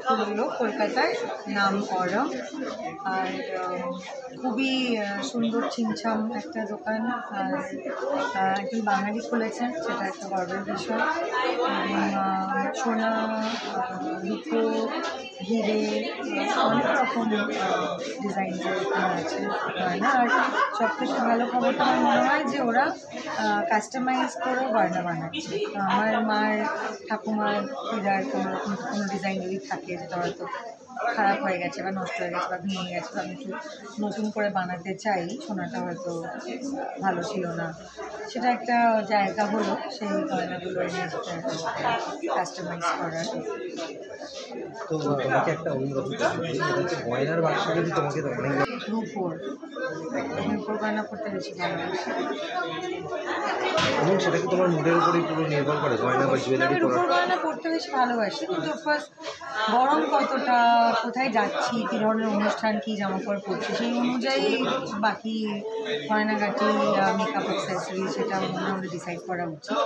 খুললো কলকাতায়, নাম অরম। আর খুবই সুন্দর ছিমছাম একটা দোকান। আর একজন বাঙালি খুলেছেন, সেটা একটা গর্বের বিষয়। এবং সোনা, রূপো, হিরে, অনেক রকম ডিজাইনের এখানে আছে গয়না। আর সবথেকে ভালো খবরটা আমার মনে হয় যে ওরা কাস্টমাইজ করেও গয়না বানাচ্ছে। তো আমার মার, ঠাকুমার হীরার কোনো ডিজাইন যদি থাকে যেটা হয়তো খারাপ হয়ে গেছে বা নষ্ট হয়ে গেছে বা ভেঙে গেছে, বা আমি একটু নতুন করে বানাতে চাই, সোনাটা হয়তো ভালো ছিল না, সেটা একটা জায়গা হলো সেই গয়নাগুলো এনে সেটা কাস্টমাইজ করার। তো তোমাকে একটা অনুরোধ গয়নার বাক্স যদি তোমাকে রূপোর গয়না করতে বেশি ভালোবাসি। এবং সেটা কি তোমার মুডের উপরেই পুরো নির্ভর করে গয়না বা জুয়েলারি রূপোর গয়না পরতে বেশি ভালোবাসি, কিন্তু অফকোর্স গরম কতটা, কোথায় যাচ্ছি, কী ধরনের অনুষ্ঠান, কী জামাকাপড় পরছি, সেই অনুযায়ী বাকি গয়নাগাটি, মেকআপ অ্যাক্সেসরিজ সেটা আমরা ডিসাইড করা উচিত।